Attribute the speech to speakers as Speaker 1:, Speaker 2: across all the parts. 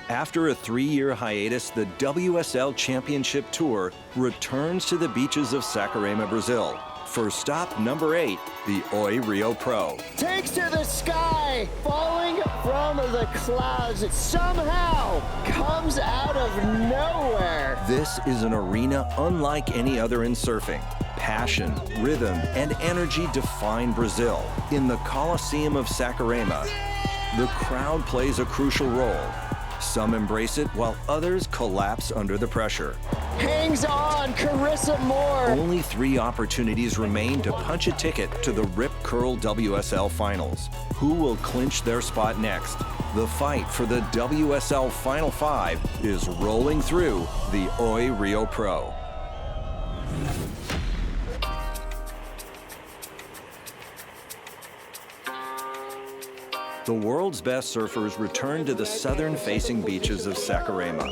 Speaker 1: After a 3-year hiatus, the WSL Championship Tour returns to the beaches of Saquarema, Brazil, for stop number 8, the Oi Rio Pro.
Speaker 2: Takes to the sky, falling from the clouds. It somehow comes out of nowhere.
Speaker 1: This is an arena unlike any other in surfing. Passion, rhythm, and energy define Brazil. In the Coliseum of Saquarema, the crowd plays a crucial role. Some embrace it while others collapse under the pressure.
Speaker 2: Hangs on, Carissa Moore.
Speaker 1: Only 3 opportunities remain to punch a ticket to the Rip Curl WSL Finals. Who will clinch their spot next? The fight for the WSL Final 5 is rolling through the Oi Rio Pro. The world's best surfers return to the southern-facing beaches of Saquarema.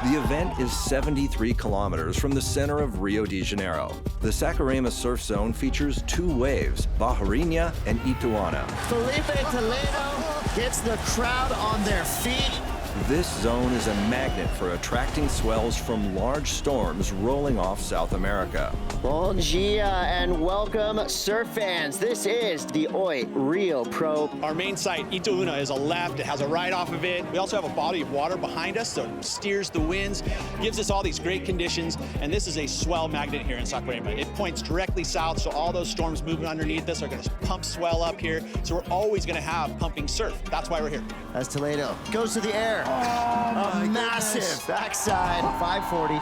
Speaker 1: The event is 73 kilometers from the center of Rio de Janeiro. The Saquarema surf zone features 2 waves, Barreirinha and Ituana.
Speaker 2: Filipe Toledo gets the crowd on their feet.
Speaker 1: This zone is a magnet for attracting swells from large storms rolling off South America.
Speaker 2: Bom dia and welcome, surf fans. This is the Oi Rio Pro.
Speaker 3: Our main site, Ituana, is a left. It has a right off of it. We also have a body of water behind us, so it steers the winds, gives us all these great conditions, and this is a swell magnet here in Saquarema. It points directly south, so all those storms moving underneath us are going to pump swell up here, so we're always going to have pumping surf. That's why we're here.
Speaker 2: As Toledo goes to the air. A massive backside, 540.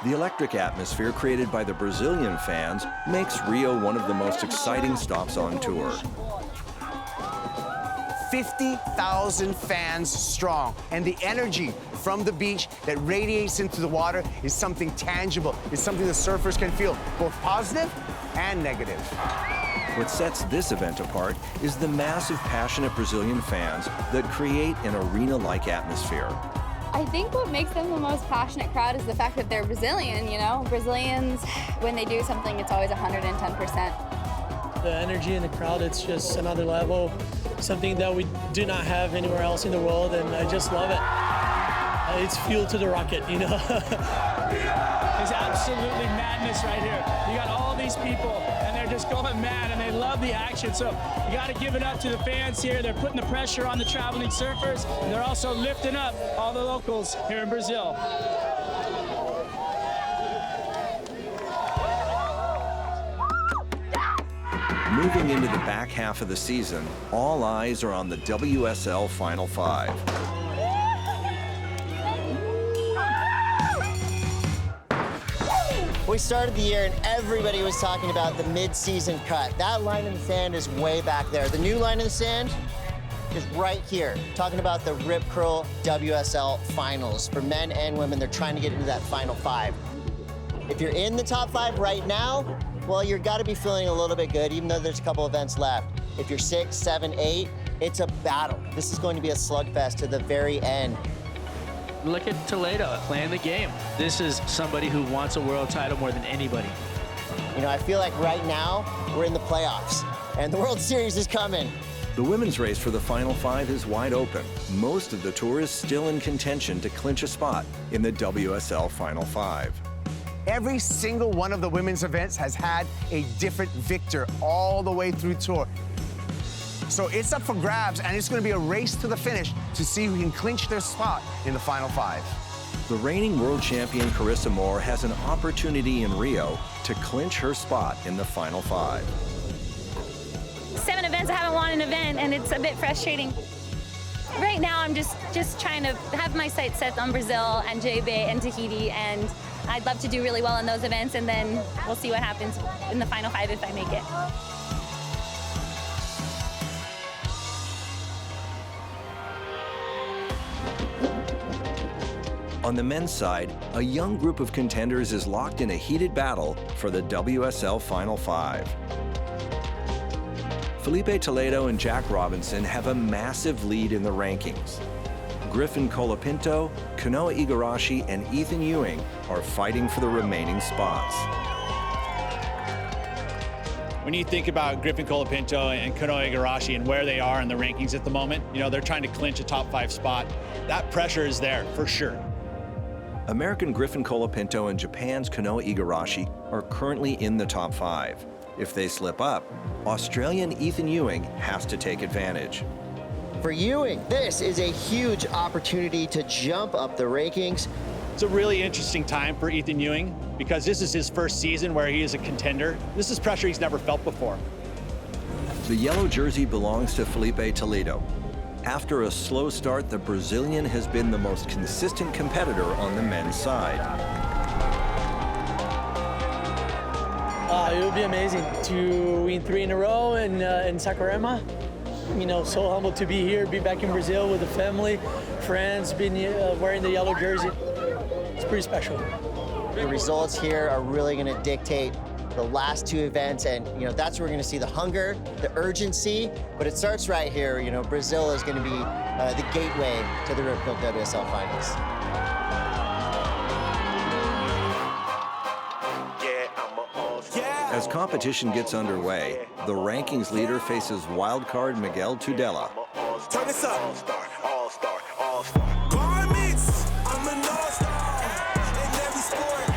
Speaker 1: The electric atmosphere created by the Brazilian fans makes Rio one of the most exciting stops on tour.
Speaker 4: 50,000 fans strong, and the energy from the beach that radiates into the water is something tangible. It's something the surfers can feel, both positive and negative.
Speaker 1: What sets this event apart is the massive, passionate Brazilian fans that create an arena-like atmosphere.
Speaker 5: I think what makes them the most passionate crowd is the fact that they're Brazilian, you know? Brazilians, when they do something, it's always 110%.
Speaker 6: The energy in the crowd, it's just another level, something that we do not have anywhere else in the world, and I just love it. It's fuel to the rocket, you know?
Speaker 7: It's absolutely madness right here. You got all these people, and they're just going mad, and they love the action. So you got to give it up to the fans here. They're putting the pressure on the traveling surfers, and they're also lifting up all the locals here in Brazil.
Speaker 1: Moving into the back half of the season, all eyes are on the WSL Final 5.
Speaker 2: We started the year and everybody was talking about the mid-season cut. That line in the sand is way back there. The new line in the sand is right here, talking about the Rip Curl WSL Finals. For men and women, they're trying to get into that Final 5. If you're in the top 5 right now, well, you've got to be feeling a little bit good, even though there's a couple events left. If you're 6, 7, 8, it's a battle. This is going to be a slugfest to the very end.
Speaker 8: Look at Toledo playing the game. This is somebody who wants a world title more than anybody.
Speaker 2: You know, I feel like right now we're in the playoffs and the World Series is coming.
Speaker 1: The women's race for the Final 5 is wide open. Most of the tour is still in contention to clinch a spot in the WSL Final 5.
Speaker 4: Every single one of the women's events has had a different victor all the way through tour. So it's up for grabs, and it's going to be a race to the finish to see who can clinch their spot in the Final 5.
Speaker 1: The reigning world champion Carissa Moore has an opportunity in Rio to clinch her spot in the Final 5.
Speaker 5: 7 events, I haven't won an event, and it's a bit frustrating. Right now, I'm just trying to have my sights set on Brazil and J-Bay and Tahiti, and I'd love to do really well in those events, and then we'll see what happens in the Final 5 if I make it.
Speaker 1: On the men's side, a young group of contenders is locked in a heated battle for the WSL Final 5. Filipe Toledo and Jack Robinson have a massive lead in the rankings. Griffin Colapinto, Kanoa Igarashi, and Ethan Ewing are fighting for the remaining spots.
Speaker 3: When you think about Griffin Colapinto and Kanoa Igarashi and where they are in the rankings at the moment, you know, they're trying to clinch a top 5 spot. That pressure is there for sure.
Speaker 1: American Griffin Colapinto and Japan's Kanoa Igarashi are currently in the top 5. If they slip up, Australian Ethan Ewing has to take advantage.
Speaker 2: For Ewing, this is a huge opportunity to jump up the rankings.
Speaker 3: It's a really interesting time for Ethan Ewing because this is his first season where he is a contender. This is pressure he's never felt before.
Speaker 1: The yellow jersey belongs to Filipe Toledo. After a slow start, the Brazilian has been the most consistent competitor on the men's side.
Speaker 6: It would be amazing to win 3 in a row in Saquarema. You know, so humbled to be here, be back in Brazil with the family, friends, being wearing the yellow jersey. It's pretty special.
Speaker 2: The results here are really going to dictate the last 2 events, and you know that's where we're going to see the hunger, the urgency. But it starts right here. You know, Brazil is going to be the gateway to the Rip Curl WSL Finals.
Speaker 1: As competition gets underway, the rankings leader faces wildcard Miguel Tudela.
Speaker 9: Turn this up. All-star. Garments. I'm an all-star in every sport.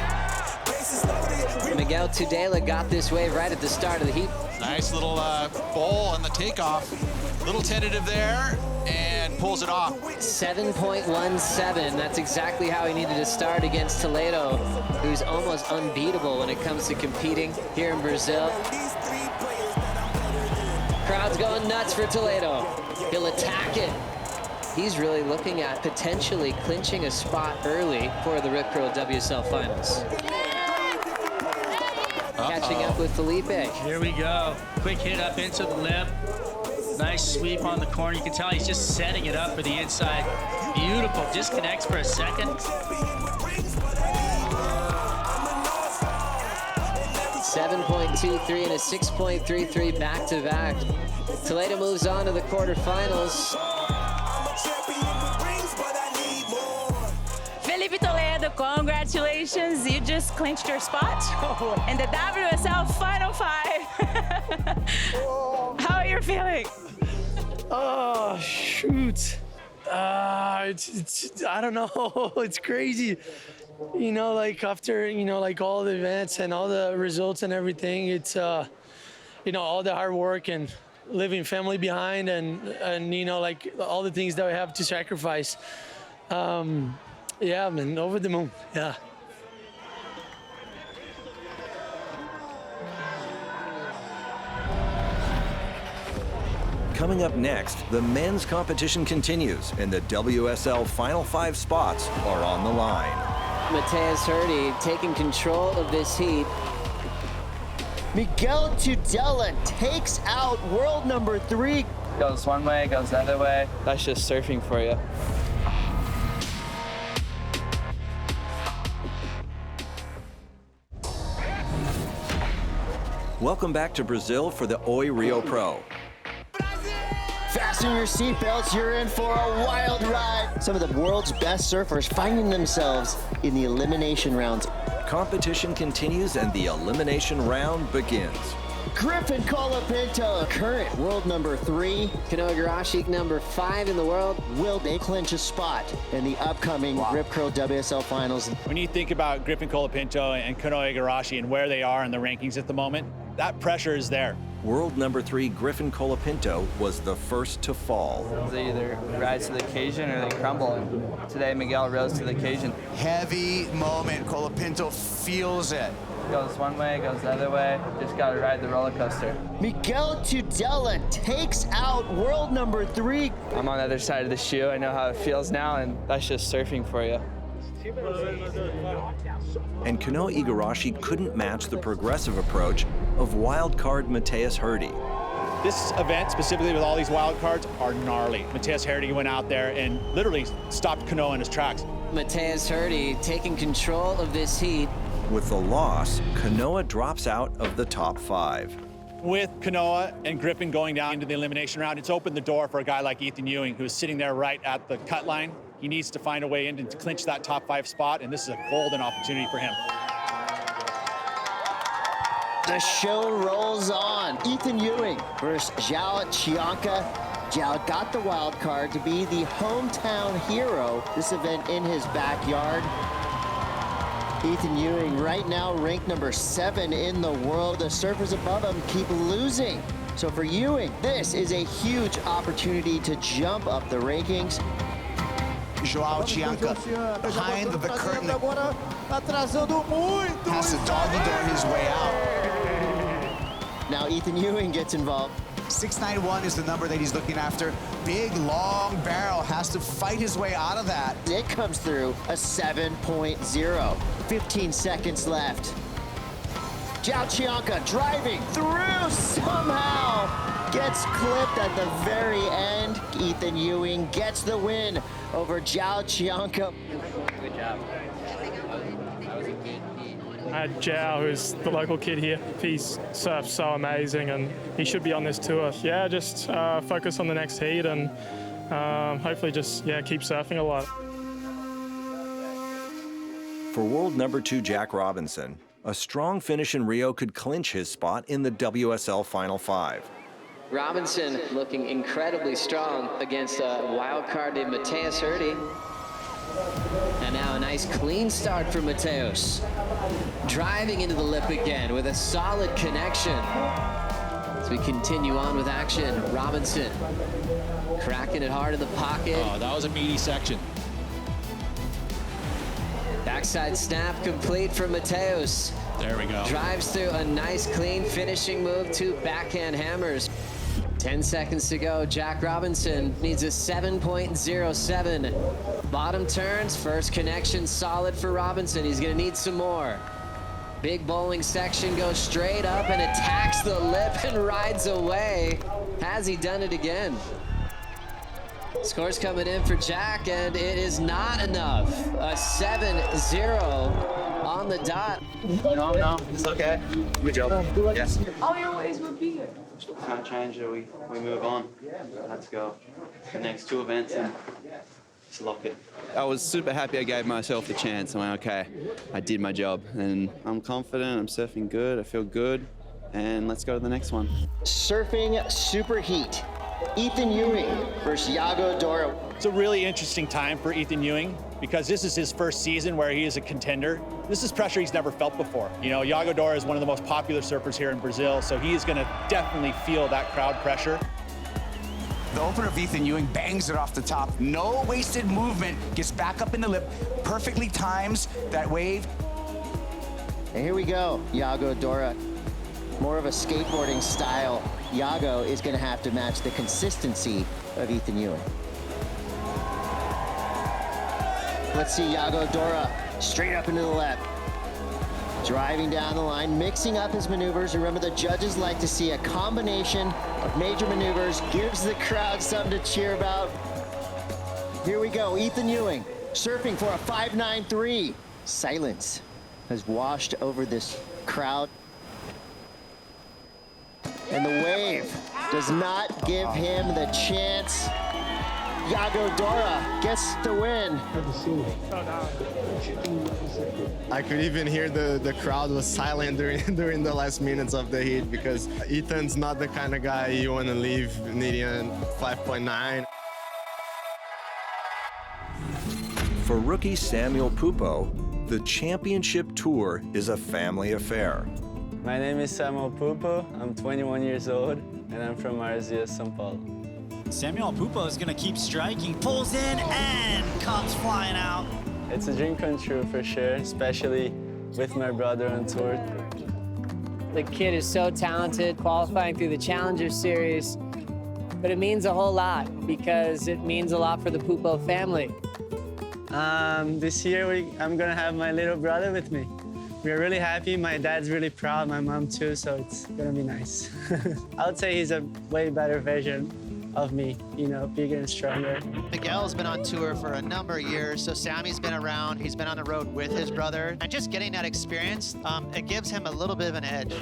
Speaker 9: Bases loaded.
Speaker 10: Miguel Tudela got this wave right at the start of the heat.
Speaker 11: Nice little bowl on the takeoff. Little tentative there, and pulls it off.
Speaker 10: 7.17, that's exactly how he needed to start against Toledo, who's almost unbeatable when it comes to competing here in Brazil. Crowd's going nuts for Toledo. He'll attack it. He's really looking at potentially clinching a spot early for the Rip Curl WSL Finals. Catching up with Filipe.
Speaker 8: Here we go. Quick hit up into the lip. Nice sweep on the corner. You can tell he's just setting it up for the inside. Beautiful. Disconnects for a second.
Speaker 10: 7.23 and a 6.33 back-to-back. Toledo moves on to the quarterfinals.
Speaker 12: Filipe Toledo, congratulations. You just clinched your spot in the WSL Final 5. How are you feeling?
Speaker 6: Oh, shoot. It's I don't know. It's crazy. You know, like after, you know, like all the events and all the results and everything, it's, you know, all the hard work and leaving family behind and, you know, like all the things that we have to sacrifice. Yeah, man, over the moon, yeah.
Speaker 1: Coming up next, the men's competition continues, and the WSL Final 5 spots are on the line.
Speaker 10: Matheus Herdy taking control of this heat.
Speaker 2: Miguel Tudela takes out world number 3.
Speaker 13: Goes one way, goes the other way. That's just surfing for you.
Speaker 1: Welcome back to Brazil for the Oi Rio Pro.
Speaker 2: Fasten your seatbelts, you're in for a wild ride. Some of the world's best surfers finding themselves in the elimination rounds.
Speaker 1: Competition continues and the elimination round begins.
Speaker 2: Griffin Colapinto, current world number 3.
Speaker 10: Kanoa Igarashi, number 5 in the world.
Speaker 2: Will they clinch a spot in the upcoming Rip Curl WSL Finals?
Speaker 3: When you think about Griffin Colapinto and Kanoa Igarashi and where they are in the rankings at the moment, that pressure is there.
Speaker 1: World number 3 Griffin Colapinto was the first to fall.
Speaker 13: They either rise to the occasion or they crumble. And today, Miguel rose to the occasion.
Speaker 4: Heavy moment. Colapinto feels it.
Speaker 13: Goes one way, goes the other way. Just got to ride the roller coaster.
Speaker 2: Miguel Tudela takes out world number 3.
Speaker 13: I'm on the other side of the shoe. I know how it feels now, and that's just surfing for you.
Speaker 1: And Kanoa Igarashi couldn't match the progressive approach of wildcard Matheus Herdy.
Speaker 3: This event, specifically with all these wild cards, are gnarly. Matheus Herdy went out there and literally stopped Kanoa in his tracks.
Speaker 10: Matheus Herdy taking control of this heat.
Speaker 1: With the loss, Kanoa drops out of the top 5.
Speaker 3: With Kanoa and Griffin going down into the elimination round, it's opened the door for a guy like Ethan Ewing, who's sitting there right at the cut line. He needs to find a way in to clinch that top 5 spot, and this is a golden opportunity for him.
Speaker 2: The show rolls on. Ethan Ewing versus Zhao Qianca. Zhao got the wild card to be the hometown hero. This event in his backyard. Ethan Ewing right now ranked number 7 in the world. The surfers above him keep losing. So for Ewing, this is a huge opportunity to jump up the rankings.
Speaker 4: Joao Qianca behind the curtain. Has to doggy door his way out.
Speaker 2: Now Ethan Ewing gets involved.
Speaker 4: 691 is the number that he's looking after. Big, long barrel, has to fight his way out of that.
Speaker 2: It comes through a 7.0. 15 seconds left. Zhao Qianca driving through somehow. Gets clipped at the very end. Ethan Ewing gets the win over Zhao Qianca.
Speaker 10: Good job.
Speaker 14: I had Zhao, who's the local kid here. He's surfed so amazing and he should be on this tour. Yeah, just focus on the next heat and hopefully just, keep surfing a lot.
Speaker 1: For world number 2 Jack Robinson, a strong finish in Rio could clinch his spot in the WSL Final 5.
Speaker 10: Robinson looking incredibly strong against a wild card named Mateus Hurdy. And now a nice clean start for Mateus. Driving into the lip again with a solid connection. As we continue on with action, Robinson cracking it hard in the pocket.
Speaker 3: Oh, that was a meaty section.
Speaker 10: Backside snap complete for Mateus.
Speaker 3: There we go.
Speaker 10: Drives through a nice clean finishing move, 2 backhand hammers. 10 seconds to go. Jack Robinson needs a 7.07. Bottom turns, first connection solid for Robinson. He's gonna need some more. Big bowling section goes straight up and attacks the lip and rides away. Has he done it again? Score's coming in for Jack, and it is not enough. A 7-0 on the dot.
Speaker 13: No, it's okay. Good job. Yes.
Speaker 12: All your ways would be here.
Speaker 13: Can't change it. We move on. Let's go. The next 2 events and just lock it. I was super happy I gave myself the chance. I went, okay, I did my job. And I'm confident, I'm surfing good, I feel good. And let's go to the next one.
Speaker 2: Surfing Superheat. Ethan Ewing versus Yago Dora.
Speaker 3: It's a really interesting time for Ethan Ewing because this is his first season where he is a contender. This is pressure he's never felt before. You know, Yago Dora is one of the most popular surfers here in Brazil, so he is going to definitely feel that crowd pressure.
Speaker 4: The opener of Ethan Ewing bangs it off the top. No wasted movement, gets back up in the lip, perfectly times that wave.
Speaker 2: And here we go, Yago Dora. More of a skateboarding style. Yago is going to have to match the consistency of Ethan Ewing. Let's see Yago Dora straight up into the left. Driving down the line, mixing up his maneuvers. Remember, the judges like to see a combination of major maneuvers. Gives the crowd something to cheer about. Here we go, Ethan Ewing surfing for a 5.93. Silence has washed over this crowd. And the wave does not give him the chance. Yago Dora gets the win.
Speaker 15: I could even hear the crowd was silent during the last minutes of the heat because Ethan's not the kind of guy you want to leave needing a 5.9.
Speaker 1: For rookie Samuel Pupo, the championship tour is a family affair.
Speaker 16: My name is Samuel Pupo. I'm 21 years old, and I'm from Marzia, São Paulo.
Speaker 17: Samuel Pupo is going to keep striking, pulls in, and comes flying out.
Speaker 16: It's a dream come true for sure, especially with my brother on tour.
Speaker 18: The kid is so talented, qualifying through the Challenger Series, but it means a whole lot because it means a lot for the Pupo family.
Speaker 16: This year, I'm going to have my little brother with me. We're really happy. My dad's really proud, my mom too, so it's gonna be nice. I would say he's a way better version of me, you know, bigger and stronger.
Speaker 19: Miguel's been on tour for a number of years, so Sammy's been around. He's been on the road with his brother, and just getting that experience, it gives him a little bit of an edge.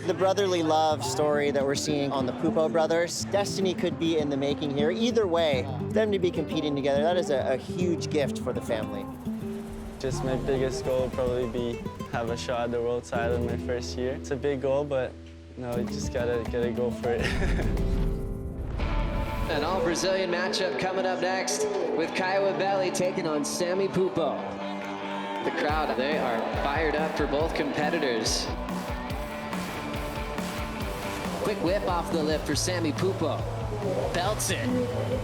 Speaker 2: The brotherly love story that we're seeing on the Pupo brothers, destiny could be in the making here. Either way, them to be competing together, that is a huge gift for the family.
Speaker 16: Just my biggest goal will probably be have a shot at the world title in my first year. It's a big goal, but you just gotta go for it.
Speaker 10: An all-Brazilian matchup coming up next with Kaiwa Belli taking on Sammy Pupo. The crowd, they are fired up for both competitors. Quick whip off the lip for Sammy Pupo. Belts it.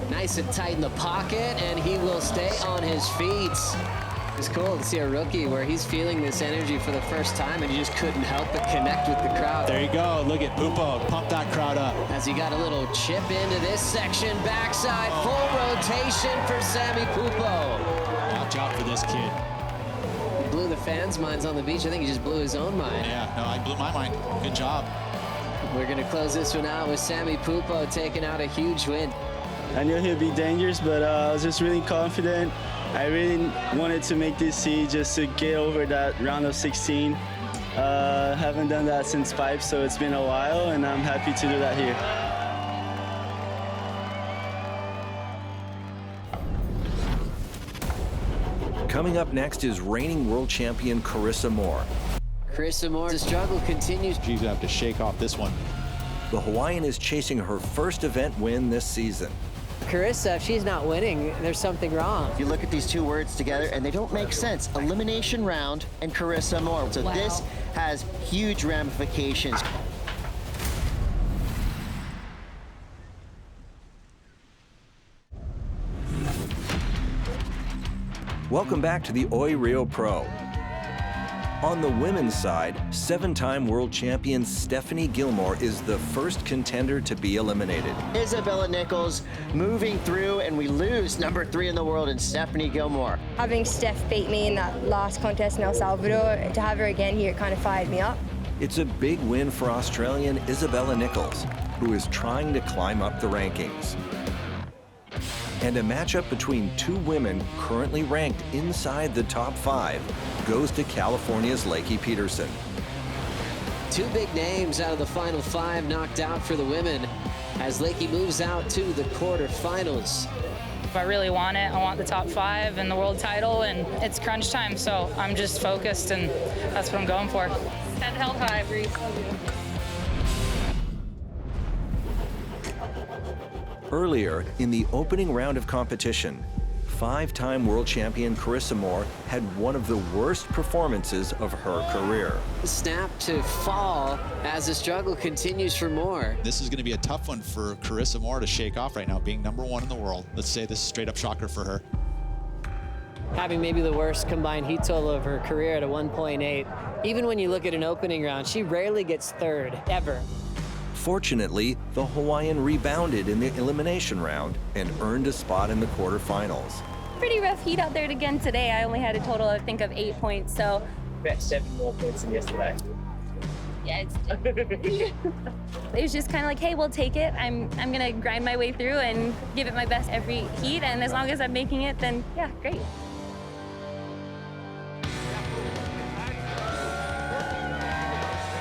Speaker 10: Nice and tight in the pocket, and he will stay on his feet. It's cool to see a rookie where he's feeling this energy for the first time, and he just couldn't help but connect with the crowd.
Speaker 3: There you go. Look at Pupo. Pump that crowd up.
Speaker 10: As he got a little chip into this section, backside, full rotation for Sammy Pupo.
Speaker 3: Watch out for this kid.
Speaker 10: He blew the fans' minds on the beach. I think he just blew his own mind.
Speaker 3: Yeah, no, I blew my mind. Good job.
Speaker 10: We're going to close this one out with Sammy Pupo taking out a huge win.
Speaker 16: I knew he'd be dangerous, but I was just really confident. I really wanted to make this seed just to get over that round of 16. Haven't done that since Pipe, so it's been a while, and I'm happy to do that here.
Speaker 1: Coming up next is reigning world champion Carissa Moore.
Speaker 10: Carissa Moore, the struggle continues.
Speaker 3: She's going to have to shake off this one.
Speaker 1: The Hawaiian is chasing her first event win this season.
Speaker 18: Carissa, if she's not winning, there's something wrong.
Speaker 2: You look at these two words together and they don't make sense. Elimination round and Carissa Moore. So this has huge ramifications.
Speaker 1: Welcome back to the Oi Rio Pro. On the women's side, 7-time world champion Stephanie Gilmore is the first contender to be eliminated.
Speaker 2: Isabella Nichols moving through, and we lose number 3 in the world in Stephanie Gilmore.
Speaker 20: Having Steph beat me in that last contest in El Salvador, to have her again here, it kind of fired me up.
Speaker 1: It's a big win for Australian Isabella Nichols, who is trying to climb up the rankings. And a matchup between two women currently ranked inside the top 5 goes to California's Lakey Peterson.
Speaker 10: Two big names out of the final 5 knocked out for the women as Lakey moves out to the quarterfinals.
Speaker 21: If I really want it, I want the top 5 and the world title, and it's crunch time, so I'm just focused, and that's what I'm going for. Head held high, Breeze.
Speaker 1: Earlier, in the opening round of competition, 5-time world champion Carissa Moore had one of the worst performances of her career.
Speaker 10: Snap to fall as the struggle continues for Moore.
Speaker 3: This is going to be a tough one for Carissa Moore to shake off right now, being number 1 in the world. Let's say this is a straight-up shocker for her.
Speaker 18: Having maybe the worst combined heat total of her career at a 1.8. Even when you look at an opening round, she rarely gets 3rd, ever.
Speaker 1: Fortunately, the Hawaiian rebounded in the elimination round and earned a spot in the quarterfinals.
Speaker 5: Pretty rough heat out there again today. I only had a total, I think, of 8 points, so.
Speaker 22: We had 7 more points than yesterday.
Speaker 5: Yeah, it was just kind of like, hey, we'll take it. I'm gonna grind my way through and give it my best every heat, and as long as I'm making it, then yeah, great.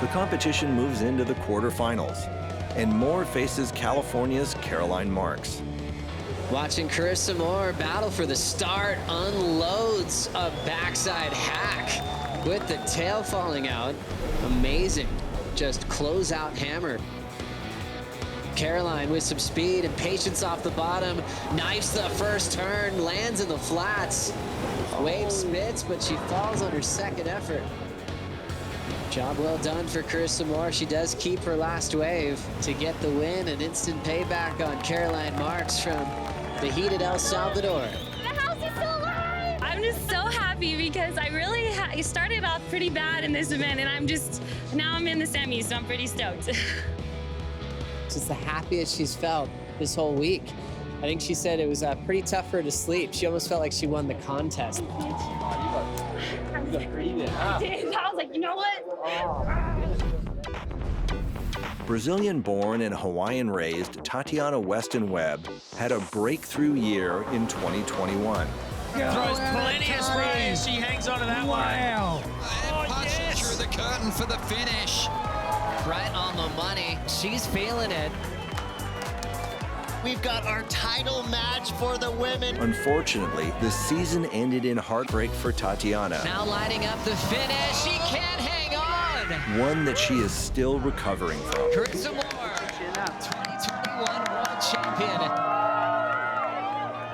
Speaker 1: The competition moves into the quarterfinals, and Moore faces California's Caroline Marks.
Speaker 10: Watching Carissa Moore battle for the start, unloads a backside hack with the tail falling out. Amazing, just close out hammer. Caroline with some speed and patience off the bottom, knifes the first turn, lands in the flats. Wave spits, but she falls on her second effort. Job well done for Carissa Moore. She does keep her last wave to get the win. An instant payback on Caroline Marks from the heated El Salvador.
Speaker 5: The house is still alive! I'm just so happy because I started off pretty bad in this event, and now I'm in the semis, so I'm pretty stoked.
Speaker 18: Just the happiest she's felt this whole week. I think she said it was pretty tough for her to sleep. She almost felt like she won the contest.
Speaker 5: I was like, you know what?
Speaker 1: Brazilian-born and Hawaiian-raised Tatiana Weston-Webb had a breakthrough year in 2021.
Speaker 8: Throws plenty of sprays. She hangs on to that one.
Speaker 9: And punching through the curtain for the finish.
Speaker 10: Right on the money. She's feeling it.
Speaker 2: We've got our title match for the women.
Speaker 1: Unfortunately, the season ended in heartbreak for Tatiana.
Speaker 10: Now lighting up the finish. She can't hang on.
Speaker 1: One that she is still recovering from.
Speaker 10: Carissa Moore, 2021 World Champion.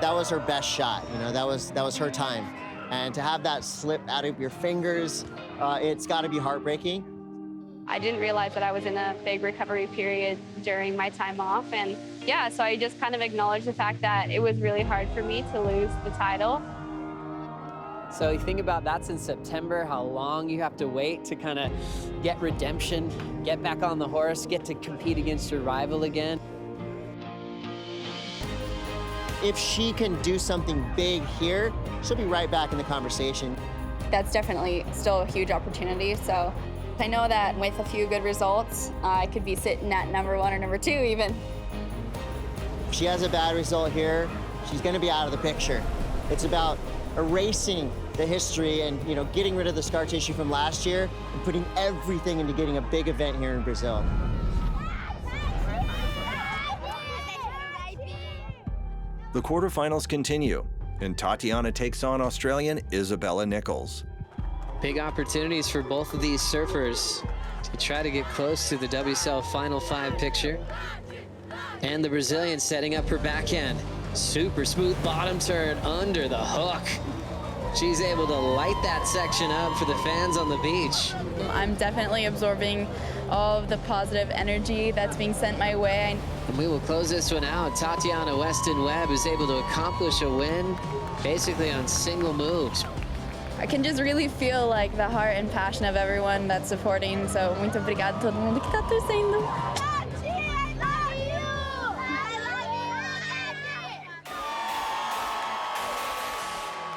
Speaker 2: That was her best shot. You know, that was her time. And to have that slip out of your fingers, it's got to be heartbreaking.
Speaker 7: I didn't realize that I was in a big recovery period during my time off. And yeah, so I just kind of acknowledged the fact that it was really hard for me to lose the title.
Speaker 18: So you think about that's in September, how long you have to wait to kind of get redemption, get back on the horse, get to compete against your rival again.
Speaker 2: If she can do something big here, she'll be right back in the conversation.
Speaker 7: That's definitely still a huge opportunity. So I know that with a few good results, I could be sitting at number 1 or number 2 even.
Speaker 2: If she has a bad result here, she's going to be out of the picture. It's about erasing the history and, you know, getting rid of the scar tissue from last year and putting everything into getting a big event here in Brazil.
Speaker 1: The quarterfinals continue, and Tatiana takes on Australian Isabella Nichols.
Speaker 10: Big opportunities for both of these surfers to try to get close to the WSL Final 5 picture. And the Brazilian setting up her backhand. Super smooth bottom turn under the hook. She's able to light that section up for the fans on the beach.
Speaker 7: I'm definitely absorbing all of the positive energy that's being sent my way.
Speaker 10: And we will close this one out. Tatiana Weston-Webb is able to accomplish a win basically on single moves.
Speaker 7: I can just really feel like the heart and passion of everyone that's supporting. So, muito obrigada a todo mundo que está torcendo.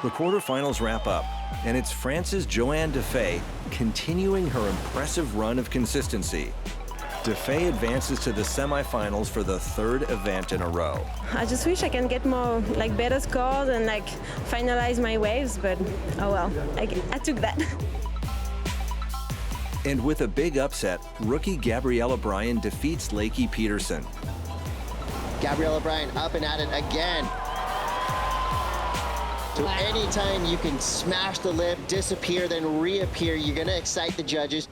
Speaker 1: The quarterfinals wrap up, and it's France's Joanne Defay continuing her impressive run of consistency. Defay advances to the semifinals for the 3rd event in a row.
Speaker 11: I just wish I can get more, better scores and finalize my waves, but oh well, I took that.
Speaker 1: And with a big upset, rookie Gabriella Bryan defeats Lakey Peterson.
Speaker 2: Gabriella Bryan up and at it again. So anytime you can smash the lip, disappear, then reappear, you're going to excite the judges.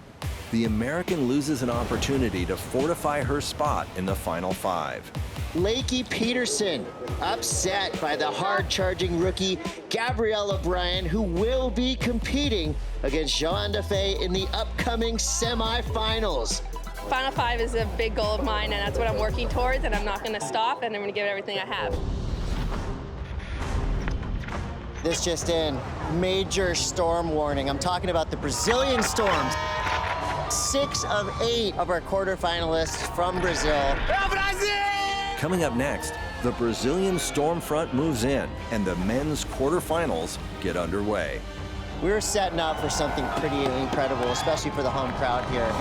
Speaker 1: The American loses an opportunity to fortify her spot in the Final 5.
Speaker 2: Lakey Peterson upset by the hard-charging rookie Gabriella Bryan, who will be competing against Joanne Defay in the upcoming semifinals.
Speaker 7: Final 5 is a big goal of mine, and that's what I'm working towards, and I'm not going to stop, and I'm going to give it everything I have.
Speaker 2: This just in, major storm warning. I'm talking about the Brazilian storms. 6 of 8 of our quarterfinalists from Brazil.
Speaker 1: Coming up next, the Brazilian storm front moves in, and the men's quarterfinals get underway.
Speaker 2: We're setting up for something pretty incredible, especially for the home crowd here.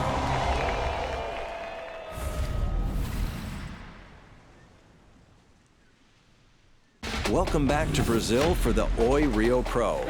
Speaker 1: Welcome back to Brazil for the Oi Rio Pro.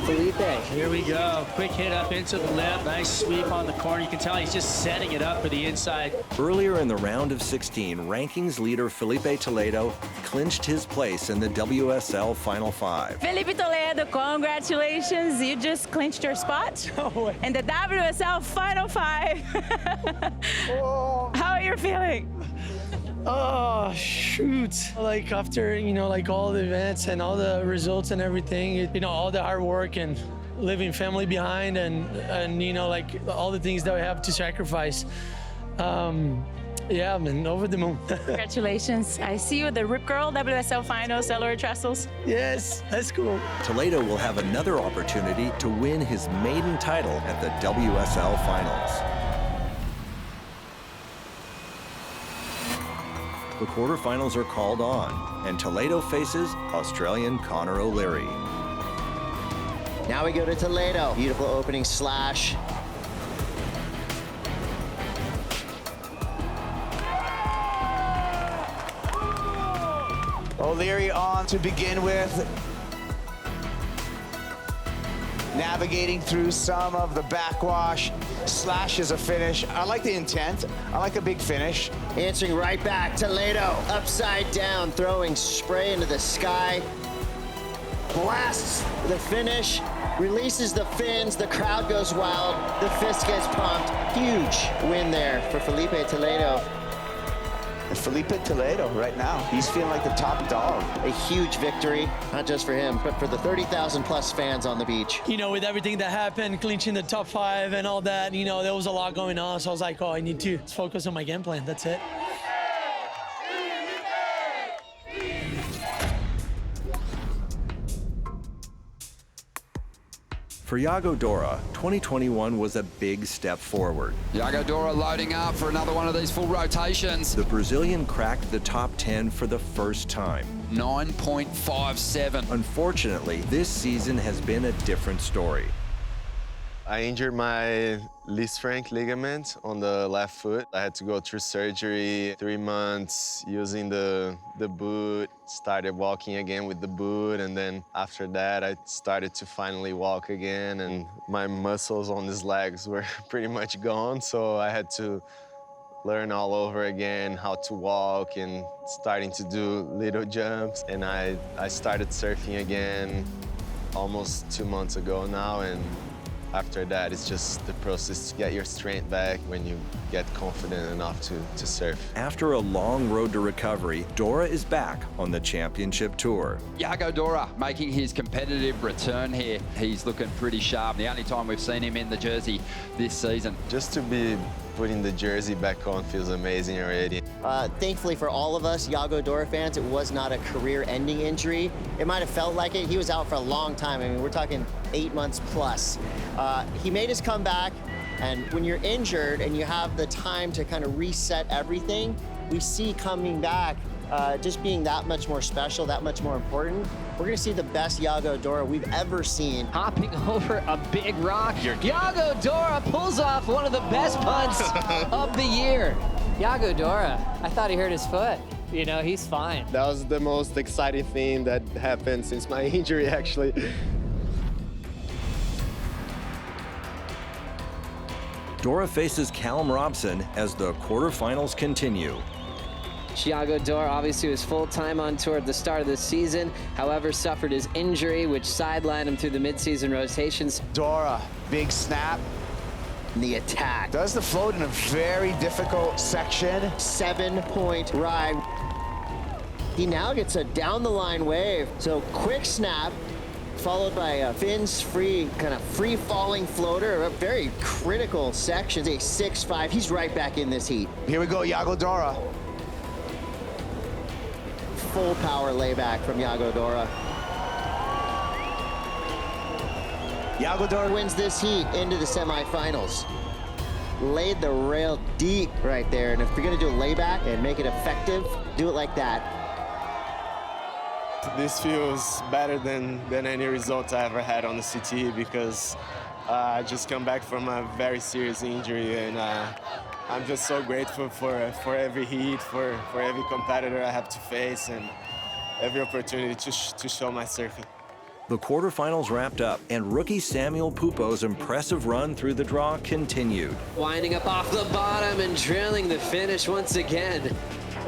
Speaker 8: Filipe, here we go. Quick hit up into the lip. Nice sweep on the corner. You can tell he's just setting it up for the inside.
Speaker 1: Earlier in the round of 16, rankings leader Filipe Toledo clinched his place in the WSL Final 5.
Speaker 12: Filipe Toledo, congratulations. You just clinched your spot in the WSL Final 5. How are you feeling?
Speaker 6: Oh, shoot. After, all the events and all the results and everything, all the hard work and leaving family behind and all the things that we have to sacrifice. Yeah, I'm over the moon.
Speaker 12: Congratulations. I see you at the Rip Curl WSL Final, Celery Trestles.
Speaker 6: Yes, that's cool.
Speaker 1: Toledo will have another opportunity to win his maiden title at the WSL Finals. The quarterfinals are called on, and Toledo faces Australian Connor O'Leary.
Speaker 2: Now we go to Toledo. Beautiful opening slash.
Speaker 4: O'Leary on to begin with. navigating through some of the backwash, slashes a finish. I like the intent. I like a big finish.
Speaker 2: Answering right back, Toledo, upside down, throwing spray into the sky. Blasts the finish, releases the fins, the crowd goes wild, the fist gets pumped. Huge win there for Filipe Toledo.
Speaker 4: Filipe Toledo right now, he's feeling like the top dog.
Speaker 2: A huge victory, not just for him, but for the 30,000 plus fans on the beach.
Speaker 6: You know, with everything that happened, clinching the top 5 and all that, you know, there was a lot going on. So I was like, oh, I need to focus on my game plan. That's it.
Speaker 1: For Yago Dora, 2021 was a big step forward.
Speaker 9: Yago Dora loading up for another one of these full rotations.
Speaker 1: The Brazilian cracked the top 10 for the first time.
Speaker 9: 9.57.
Speaker 1: Unfortunately, this season has been a different story.
Speaker 15: I injured my Lisfranc ligament on the left foot. I had to go through surgery, 3 months using the boot, started walking again with the boot, and then after that I started to finally walk again, and my muscles on these legs were pretty much gone, so I had to learn all over again how to walk and starting to do little jumps. And I started surfing again almost 2 months ago now, and after that, it's just the process to get your strength back when you get confident enough to surf.
Speaker 1: After a long road to recovery, Dora is back on the championship tour.
Speaker 9: Yago Dora making his competitive return here. He's looking pretty sharp. The only time we've seen him in the jersey this season.
Speaker 15: Just to be putting the jersey back on feels amazing already.
Speaker 2: Thankfully for all of us Yago Dora fans, it was not a career-ending injury. It might have felt like it. He was out for a long time. I mean, we're talking 8 months plus. He made his comeback, and when you're injured and you have the time to kind of reset everything, we see coming back just being that much more special, that much more important. We're gonna see the best Yago Dora we've ever seen.
Speaker 10: Hopping over a big rock, Yago Dora pulls off one of the best punts of the year. Yago Dora, I thought he hurt his foot. You know, he's fine.
Speaker 15: That was the most exciting thing that happened since my injury, actually.
Speaker 1: Dora faces Callum Robson as the quarterfinals continue.
Speaker 10: Yago Dora obviously was full-time on tour at the start of the season, however suffered his injury, which sidelined him through the mid-season rotations.
Speaker 4: Dora, big snap.
Speaker 2: The attack.
Speaker 4: Does the float in a very difficult section.
Speaker 2: 7-point ride. He now gets a down-the-line wave. So quick snap, followed by a fins free, kind of free-falling floater, a very critical section. A 6.5, he's right back in this heat.
Speaker 4: Here we go, Yago Dora.
Speaker 2: Full power layback from Yago Dora. Yago Dora wins this heat into the semifinals. Laid the rail deep right there, and if you're gonna do a layback and make it effective, do it like that.
Speaker 15: This feels better than any result I ever had on the CT, because I just come back from a very serious injury, and I'm just so grateful for every heat, for every competitor I have to face, and every opportunity to show my surfing.
Speaker 1: The quarterfinals wrapped up, and rookie Samuel Pupo's impressive run through the draw continued.
Speaker 10: Winding up off the bottom and drilling the finish once again.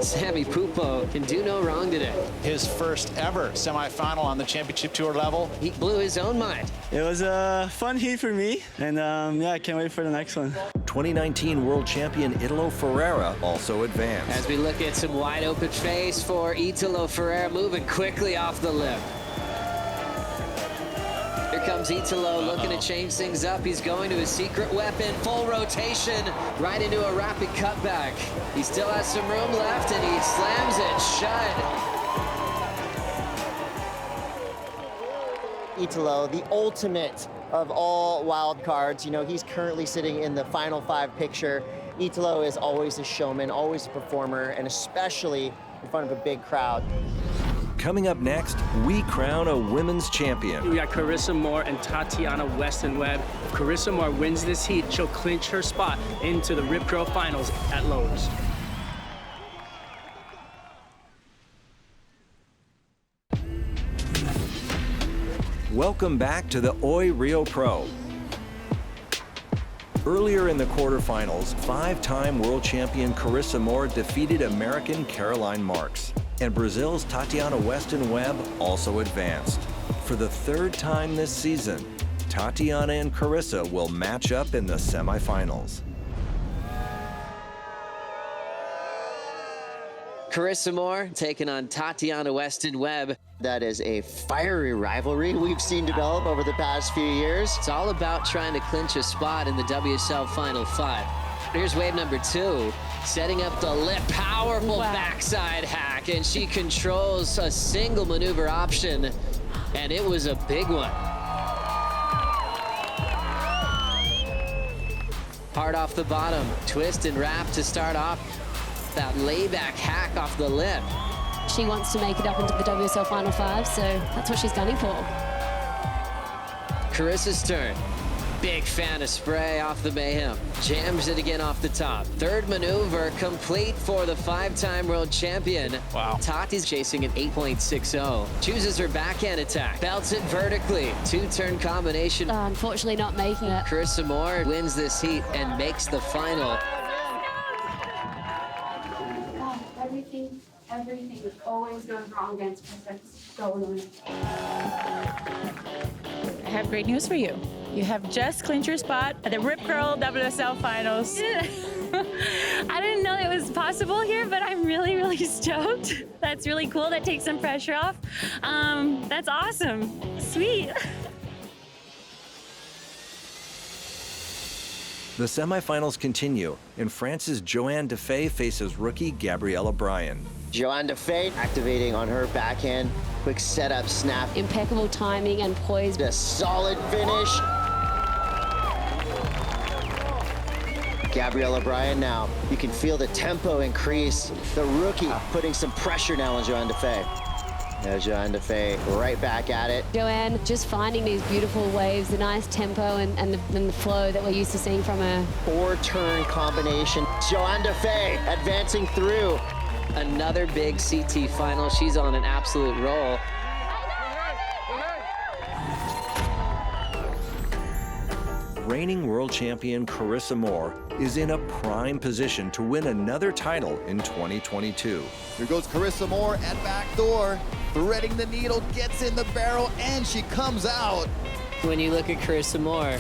Speaker 10: Sammy Pupo can do no wrong today.
Speaker 3: His first ever semifinal on the championship tour level.
Speaker 10: He blew his own mind.
Speaker 16: It was a fun heat for me, and yeah, I can't wait for the next one.
Speaker 1: 2019 world champion Italo Ferreira also advanced.
Speaker 10: As we look at some wide open face for Italo Ferreira, moving quickly off the lip. Here comes Italo looking to change things up. He's going to his secret weapon, full rotation, right into a rapid cutback. He still has some room left, and he slams it shut.
Speaker 2: Italo, the ultimate of all wild cards. You know, he's currently sitting in the Final 5 picture. Italo is always a showman, always a performer, and especially in front of a big crowd.
Speaker 1: Coming up next, we crown a women's champion.
Speaker 13: We got Carissa Moore and Tatiana Weston-Webb. If Carissa Moore wins this heat, she'll clinch her spot into the Rip Pro Finals at Lowe's.
Speaker 1: Welcome back to the Oi Rio Pro. Earlier in the quarterfinals, 5-time world champion Carissa Moore defeated American Caroline Marks, and Brazil's Tatiana Weston-Webb also advanced. For the 3rd time this season, Tatiana and Carissa will match up in the semifinals.
Speaker 10: Carissa Moore taking on Tatiana Weston-Webb.
Speaker 2: That is a fiery rivalry we've seen develop over the past few years.
Speaker 10: It's all about trying to clinch a spot in the WSL Final 5. Here's wave number 2, setting up the lip, powerful backside hack, and she controls a single maneuver option, and it was a big one. Hard off the bottom, twist and wrap to start off. That layback hack off the lip.
Speaker 14: She wants to make it up into the WSL Final 5, so that's what she's gunning for.
Speaker 10: Carissa's turn. Big fan of spray off the Mayhem. Jams it again off the top. 3rd maneuver complete for the 5-time world champion.
Speaker 3: Wow.
Speaker 10: Tati's chasing an 8.60. Chooses her backhand attack. Belts it vertically. 2-turn combination.
Speaker 14: Unfortunately not making it.
Speaker 10: Carissa Moore wins this heat and makes the final.
Speaker 7: Everything always goes wrong against us. That's so annoying.
Speaker 12: I have great news for you. You have just clinched your spot at the Rip Curl WSL Finals.
Speaker 5: I didn't know it was possible here, but I'm really, really stoked. That's really cool. That takes some pressure off. That's awesome. Sweet.
Speaker 1: The semifinals continue, and France's Johanne Defay faces rookie Gabrielle Bryan.
Speaker 2: Johanne Defay activating on her backhand. Quick setup, snap.
Speaker 14: Impeccable timing and poise.
Speaker 2: A solid finish. Gabrielle Bryan now. You can feel the tempo increase. The rookie putting some pressure now on Johanne Defay. Now Johanne Defay right back at it.
Speaker 14: Johanne just finding these beautiful waves, the nice tempo and the flow that we're used to seeing from her.
Speaker 2: 4-turn combination. Johanne Defay advancing through.
Speaker 10: Another big CT final. She's on an absolute roll.
Speaker 1: Reigning world champion Carissa Moore is in a prime position to win another title in 2022.
Speaker 17: Here goes Carissa Moore at back door, threading the needle, gets in the barrel, and she comes out.
Speaker 18: When you look at Carissa Moore,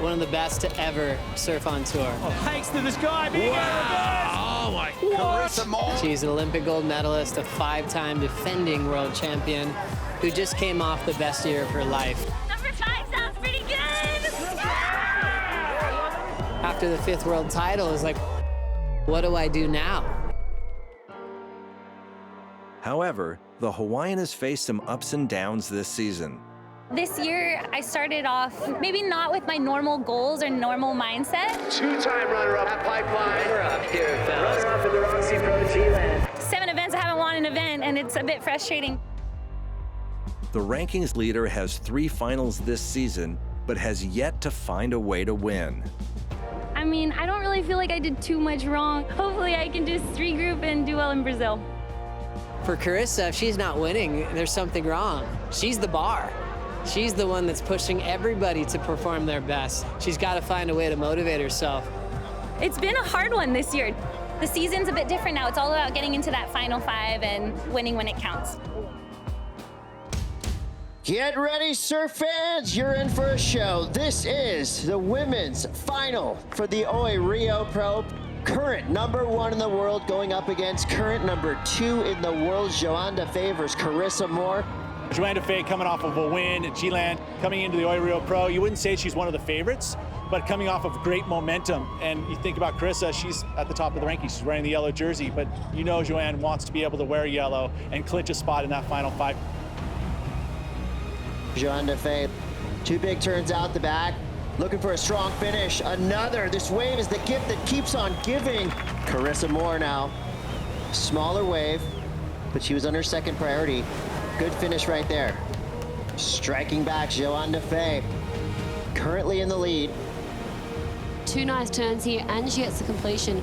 Speaker 18: one of the best to ever surf on tour.
Speaker 13: Oh, hikes to the sky, being
Speaker 17: Oh my God. Carissa Moore.
Speaker 18: She's an Olympic gold medalist, a 5-time defending world champion who just came off the best year of her life.
Speaker 5: Number 5 sounds pretty good.
Speaker 18: After the 5th world title, is like, what do I do now?
Speaker 1: However, the Hawaiian has faced some ups and downs this season.
Speaker 5: This year, I started off maybe not with my normal goals or normal mindset.
Speaker 10: 2-time runner-up at Pipeline. Runner-up here at Fellas.
Speaker 12: Runner-up in the Roxy Pro G-Land.
Speaker 5: 7 events, I haven't won an event, and it's a bit frustrating.
Speaker 1: The rankings leader has 3 finals this season, but has yet to find a way to win.
Speaker 5: I mean, I don't really feel like I did too much wrong. Hopefully I can just regroup and do well in Brazil.
Speaker 18: For Carissa, if she's not winning, there's something wrong. She's the bar. She's the one that's pushing everybody to perform their best. She's got to find a way to motivate herself.
Speaker 5: It's been a hard one this year. The season's a bit different now. It's all about getting into that Final 5 and winning when it counts.
Speaker 2: Get ready, surf fans. You're in for a show. This is the women's final for the Oi Rio Pro. Current number 1 in the world going up against current number 2 in the world, Johanne Defay versus Carissa Moore.
Speaker 3: Johanne Defay coming off of a win at G-Land, coming into the Oi Rio Pro. You wouldn't say she's one of the favorites, but coming off of great momentum. And you think about Carissa, she's at the top of the rankings. She's wearing the yellow jersey, but you know Johanne wants to be able to wear yellow and clinch a spot in that Final 5.
Speaker 2: Johanne Defay, 2 big turns out the back, looking for a strong finish. Another, this wave is the gift that keeps on giving. Carissa Moore now, smaller wave, but she was under 2nd priority. Good finish right there. Striking back, Johanne Defay, currently in the lead.
Speaker 14: 2 nice turns here, and she gets the completion.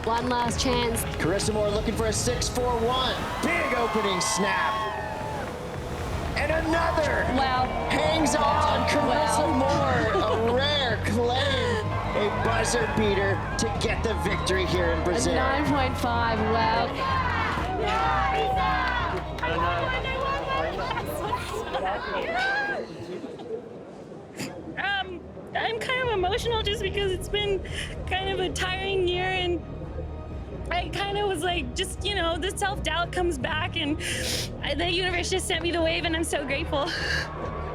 Speaker 14: 1 last chance.
Speaker 2: Carissa Moore looking for a 6-4-1. Big opening snap. and another.
Speaker 12: Wow.
Speaker 2: Hangs on, Carissa Moore, a rare claim, a buzzer beater to get the victory here in Brazil.
Speaker 14: 9.5, wow.
Speaker 5: I'm kind of emotional just because it's been kind of a tiring year, and I kind of was like, just, you know, the self-doubt comes back, and the universe just sent me the wave, and I'm so grateful.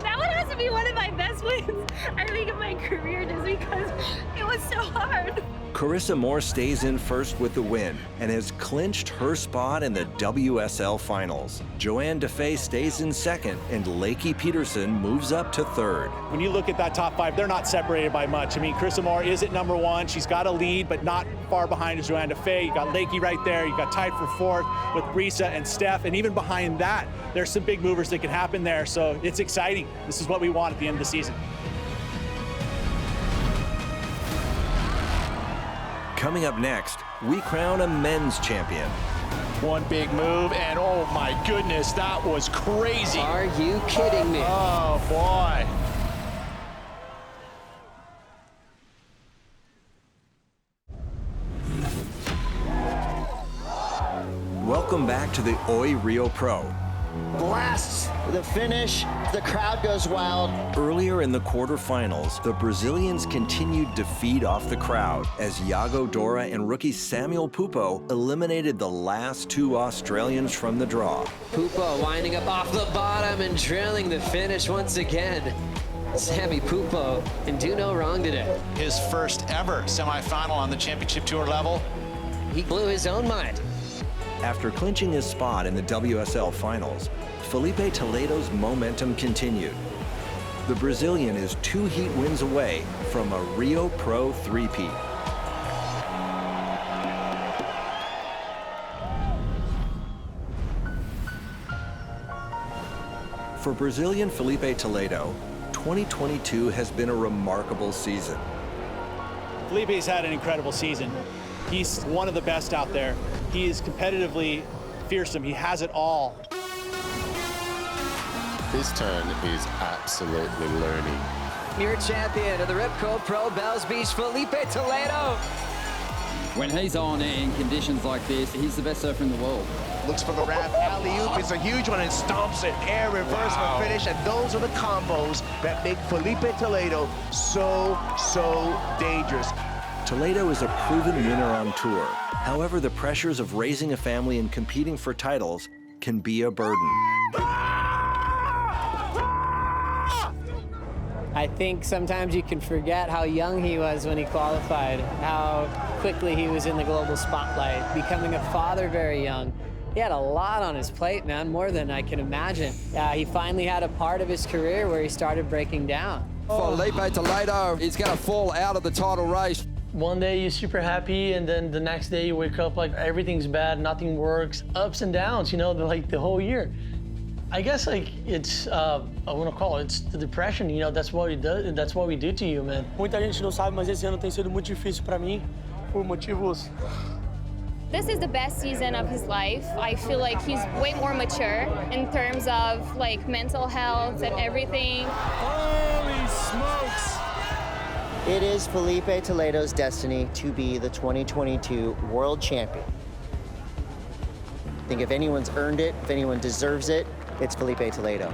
Speaker 5: That one has to be one of my best wins, I think, of my career, just because it was so hard.
Speaker 1: Carissa Moore stays in first with the win and has clinched her spot in the WSL Finals. Joanne Defay stays in second, and Lakey Peterson moves up to third.
Speaker 3: When you look at that top 5, they're not separated by much. I mean, Carissa Moore is at number 1. She's got a lead, but not far behind is Joanne Defay. You got Lakey right there. You got tied for 4th with Brisa and Steph. And even behind that, there's some big movers that can happen there. So it's exciting. This is what we want at the end of the season.
Speaker 1: Coming up next, we crown a men's champion.
Speaker 3: One big move, and oh my goodness, that was crazy.
Speaker 10: Are you kidding me?
Speaker 3: Oh boy.
Speaker 1: Welcome back to the Oi Rio Pro.
Speaker 2: Blasts the finish, the crowd goes wild.
Speaker 1: Earlier in the quarterfinals, the Brazilians continued to feed off the crowd as Iago Dora and rookie Samuel Pupo eliminated the last 2 Australians from the draw.
Speaker 10: Pupo winding up off the bottom and trailing the finish once again. Sammy Pupo can do no wrong today.
Speaker 3: His first ever semifinal on the championship tour level.
Speaker 10: He blew his own mind.
Speaker 1: After clinching his spot in the WSL Finals, Filipe Toledo's momentum continued. The Brazilian is 2 heat wins away from a Rio Pro three-peat. For Brazilian Filipe Toledo, 2022 has been a remarkable season.
Speaker 3: Felipe's had an incredible season. He's one of the best out there. He is competitively fearsome. He has it all.
Speaker 19: His turn is absolutely learning.
Speaker 10: Your champion of the Ripco Pro Bells Beach, Filipe Toledo.
Speaker 9: When he's on in conditions like this, he's the best surfer in the world.
Speaker 4: Looks for the wrap, alley-oop, it's a huge one, and stomps it, air reverse for finish, and those are the combos that make Filipe Toledo so dangerous.
Speaker 1: Toledo is a proven winner on tour. However, the pressures of raising a family and competing for titles can be a burden.
Speaker 18: I think sometimes you can forget how young he was when he qualified, how quickly he was in the global spotlight, becoming a father very young. He had a lot on his plate, man, more than I can imagine. He finally had a part of his career where he started breaking down.
Speaker 9: Filipe Toledo is going to fall out of the title race.
Speaker 6: One day you're super happy, and then the next day you wake up like everything's bad, nothing works. Ups and downs, you know, like the whole year. I guess like it's, I want to call it, it's the depression, you know, that's what we do to you, man. Muita gente não sabe, mas esse ano tem sido muito difícil para mim, por motivos.
Speaker 5: This is the best season of his life. I feel like he's way more mature in terms of like mental health and everything.
Speaker 19: Holy smokes!
Speaker 2: It is Filipe Toledo's destiny to be the 2022 world champion. I think if anyone's earned it, if anyone deserves it, it's Filipe Toledo.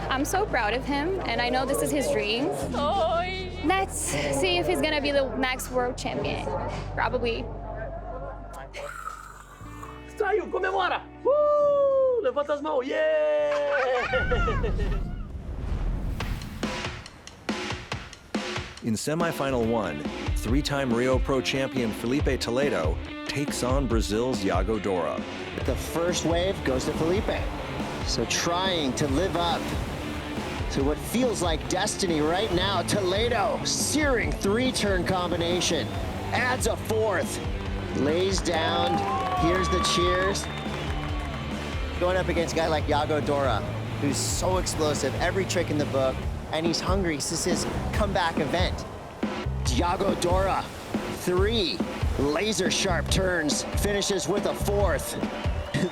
Speaker 5: I'm so proud of him, and I know this is his dream. Let's see if he's gonna be the next world champion. Probably.
Speaker 6: Saiu, comemora! Levanta as mãos, yeah!
Speaker 1: In semifinal 1, 3-time Rio Pro champion Filipe Toledo takes on Brazil's Iago Dora.
Speaker 2: The first wave goes to Filipe. So trying to live up to what feels like destiny right now. Toledo, searing 3-turn combination, adds a 4th, lays down, here's the cheers. Going up against a guy like Iago Dora, who's so explosive, every trick in the book, and he's hungry. This is his comeback event. Iago Dora, 3 laser sharp turns, finishes with a 4th.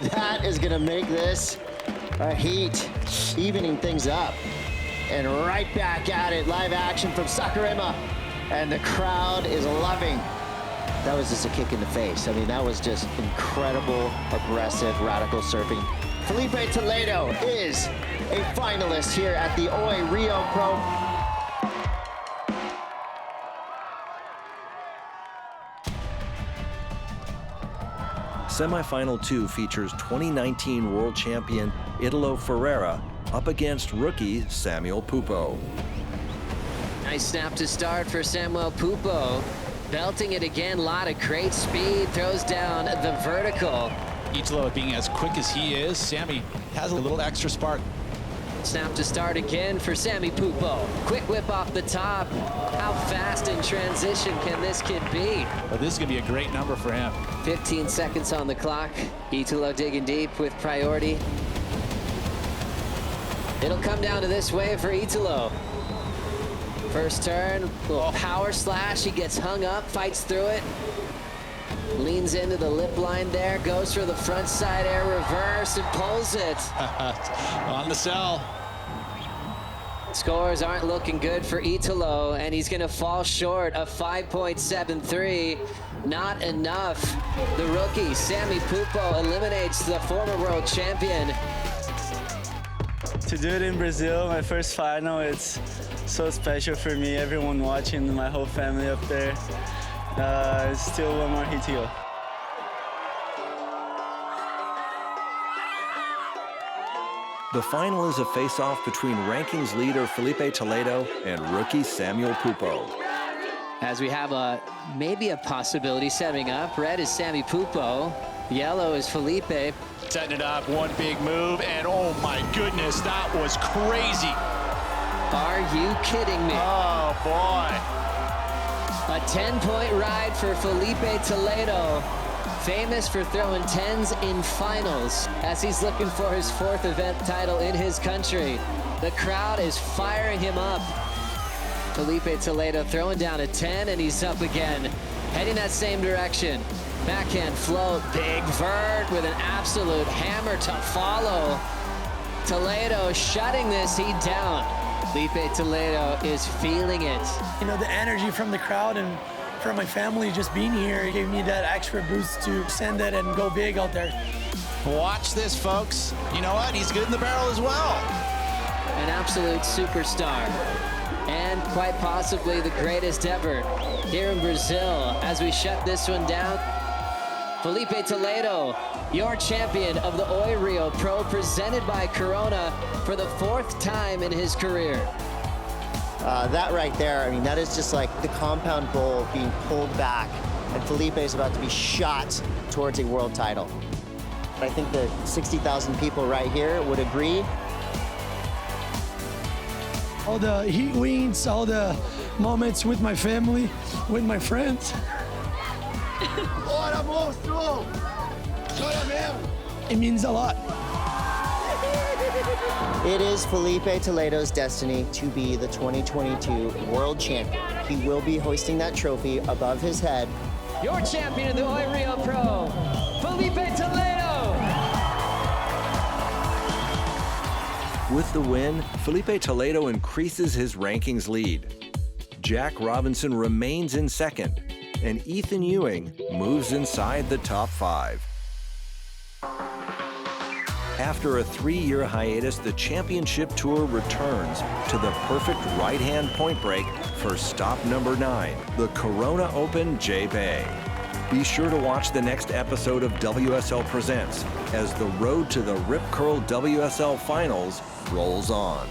Speaker 2: That is gonna make this Heat evening things up. And right back at it, live action from Sakuraba. And the crowd is loving. That was just a kick in the face. I mean, that was just incredible, aggressive, radical surfing. Filipe Toledo is a finalist here at the Oi Rio Pro.
Speaker 1: Semifinal 2 features 2019 world champion Italo Ferreira up against rookie Samuel Pupo.
Speaker 10: Nice snap to start for Samuel Pupo. Belting it again, lot of great speed, throws down the vertical.
Speaker 3: Italo being as quick as he is, Sammy has a little extra spark.
Speaker 10: Snap to start again for Sammy Pupo. Quick whip off the top. How fast in transition can this kid be?
Speaker 3: Well, this is going to be a great number for him.
Speaker 10: 15 seconds on the clock. Italo digging deep with priority. It'll come down to this wave for Italo. First turn, little power slash. He gets hung up, fights through it. Leans into the lip line there, goes for the front side air reverse and pulls it.
Speaker 3: On the cell.
Speaker 10: Scores aren't looking good for Italo, and he's going to fall short of 5.73. Not enough. The rookie, Sammy Pupo, eliminates the former world champion.
Speaker 16: To do it in Brazil, my first final, it's so special for me. Everyone watching, my whole family up there. Still one more heat to go.
Speaker 1: The final is a face-off between rankings leader Filipe Toledo and rookie Samuel Pupo.
Speaker 10: As we have maybe a possibility setting up. Red is Sammy Pupo. Yellow is Filipe.
Speaker 3: Setting it up, one big move, and oh my goodness, that was crazy.
Speaker 10: Are you kidding me?
Speaker 3: Oh boy.
Speaker 10: A 10-point ride for Filipe Toledo. Famous for throwing 10s in finals as he's looking for his 4th event title in his country. The crowd is firing him up. Filipe Toledo throwing down a 10 and he's up again. Heading that same direction. Backhand float, big vert with an absolute hammer to follow. Toledo shutting this heat down. Filipe Toledo is feeling it.
Speaker 6: You know, the energy from the crowd and from my family just being here gave me that extra boost to send it and go big out there.
Speaker 3: Watch this, folks. You know what? He's good in the barrel as well.
Speaker 10: An absolute superstar. And quite possibly the greatest ever here in Brazil as we shut this one down. Filipe Toledo, your champion of the Oi Rio Pro, presented by Corona for the 4th time in his career.
Speaker 2: That right there, I mean, that is just like the compound bowl being pulled back, and Filipe is about to be shot towards a world title. I think the 60,000 people right here would agree.
Speaker 6: All the heat wins, all the moments with my family, with my friends. It means a lot.
Speaker 2: It is Filipe Toledo's destiny to be the 2022 world champion. He will be hoisting that trophy above his head.
Speaker 10: Your champion of the Oi Rio Pro, Filipe Toledo.
Speaker 1: With the win, Filipe Toledo increases his rankings lead. Jack Robinson remains in second, and Ethan Ewing moves inside the top 5. After a 3-year hiatus, the championship tour returns to the perfect right-hand point break for stop number 9, the Corona Open J-Bay. Be sure to watch the next episode of WSL Presents as the road to the Rip Curl WSL Finals rolls on.